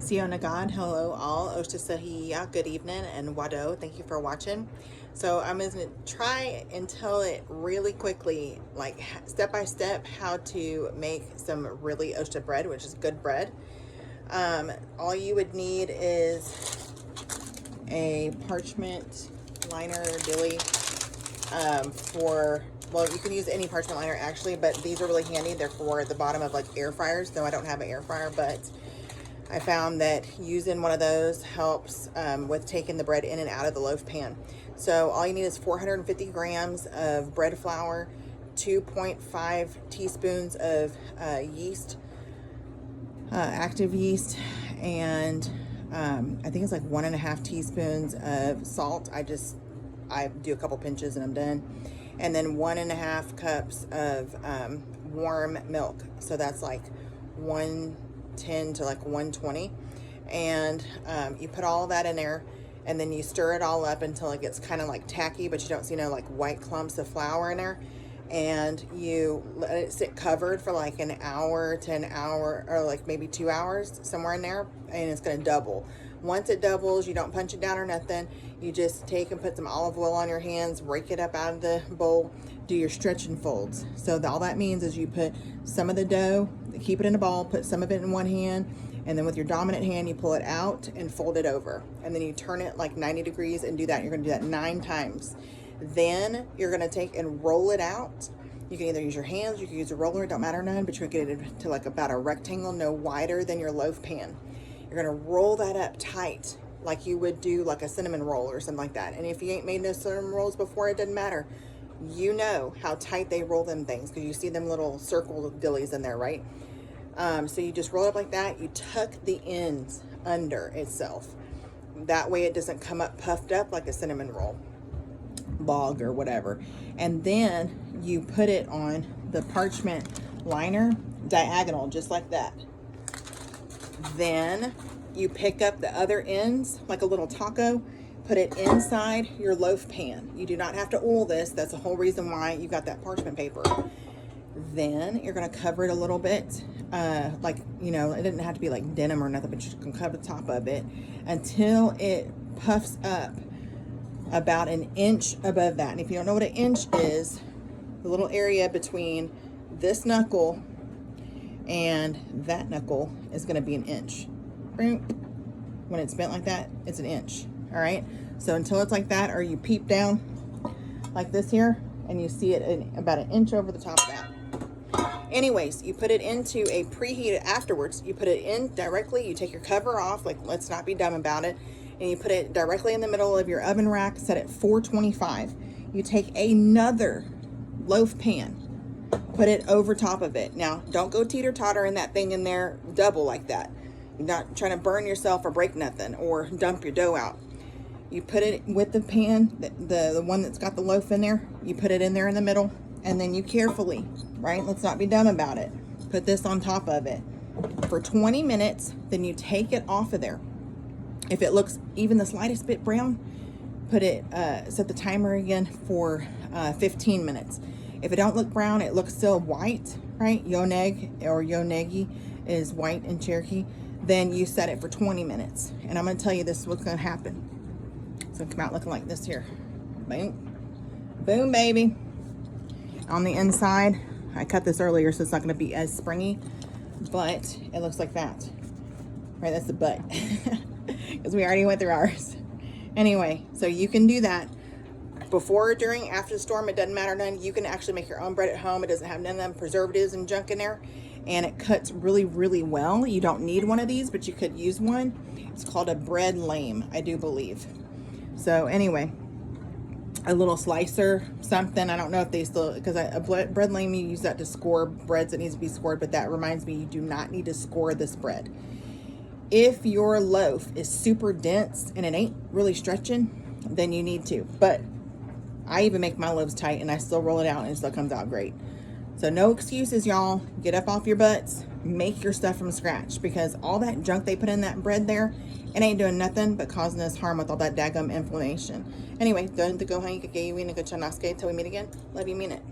Sio Nagad, hello all, Oshtasahiya, good evening, and Wado, thank you for watching. So I'm going to try and tell it really quickly, like step by step, how to make some really Oshta bread, which is good bread. All you would need is a parchment liner dilly well, you can use any parchment liner actually, but these are really handy. They're for the bottom of like air fryers, though I don't have an air fryer, but I found that using one of those helps with taking the bread in and out of the loaf pan. So all you need is 450 grams of bread flour, 2.5 teaspoons of yeast, active yeast, and I think it's like 1.5 teaspoons of salt. I do a couple pinches and I'm done. And then 1.5 cups of warm milk. So that's like 110 to like 120. And you put all of that in there, and then you stir it all up until it gets kind of like tacky, but you don't see no like white clumps of flour in there. And you let it sit covered for like an hour to an hour, or like maybe 2 hours, somewhere in there, and it's going to double. Once it doubles, you don't punch it down or nothing. You just take and put some olive oil on your hands, rake it up out of the bowl, do your stretch and folds. So all that means is you put some of the dough, keep it in a ball, put some of it in one hand, and then with your dominant hand, you pull it out and fold it over. And then you turn it like 90 degrees and do that. You're going to do that 9 times. Then you're going to take and roll it out. You can either use your hands, you can use a roller, it don't matter none, but you're going to get it to like about a rectangle, no wider than your loaf pan. You're going to roll that up tight like you would do like a cinnamon roll or something like that. And if you ain't made no cinnamon rolls before, it doesn't matter. You know how tight they roll them things because you see them little circle dillies in there, right? So you just roll it up like that. You tuck the ends under itself. That way it doesn't come up puffed up like a cinnamon roll log or whatever. And then you put it on the parchment liner diagonal, just like that. Then you pick up the other ends like a little taco, put it inside your loaf pan. You do not have to oil this. That's the whole reason why you got that parchment paper. Then you're going to cover it a little bit, like, you know, it didn't have to be like denim or nothing, but you can cover the top of it until it puffs up about an inch above that. And if you don't know what an inch is, the little area between this knuckle and that knuckle is going to be an inch. When it's bent like that, it's an inch. All right, so until it's like that, or you peep down like this here and you see it about an inch over the top of that. Anyways, you put it into a preheated, afterwards you put it in directly, you take your cover off, like, let's not be dumb about it, and you put it directly in the middle of your oven rack, set it 425. You take another loaf pan, put it over top of it. Now, don't go teeter-totter in that thing in there double like that. You're not trying to burn yourself or break nothing or dump your dough out. You put it with the pan, the one that's got the loaf in there, you put it in there in the middle, and then you carefully, right, let's not be dumb about it, put this on top of it for 20 minutes, then you take it off of there. If it looks even the slightest bit brown, put it, set the timer again for 15 minutes. If it don't look brown, it looks still white, right? Yoneg or Yonegi is white in Cherokee. Then you set it for 20 minutes. And I'm going to tell you, this is what's going to happen. It's going to come out looking like this here. Boom. Boom, baby. On the inside, I cut this earlier, so it's not going to be as springy, but it looks like that. Right, that's the butt. Because we already went through ours. Anyway, so you can do that. Before, during, after the storm, it doesn't matter none. You can actually make your own bread at home. It doesn't have none of them preservatives and junk in there. And it cuts really, really well. You don't need one of these, but you could use one. It's called a bread lame, I do believe. So anyway, a little slicer, something. I don't know if they still, because a bread lame, you use that to score breads that needs to be scored, but that reminds me, you do not need to score this bread. If your loaf is super dense and it ain't really stretching, then you need to. But I even make my loaves tight and I still roll it out and it still comes out great. So no excuses, y'all. Get up off your butts, make your stuff from scratch, because all that junk they put in that bread there, it ain't doing nothing but causing us harm with all that daggum inflammation. Anyway, don't go hang, till we meet again. Love you, mean it.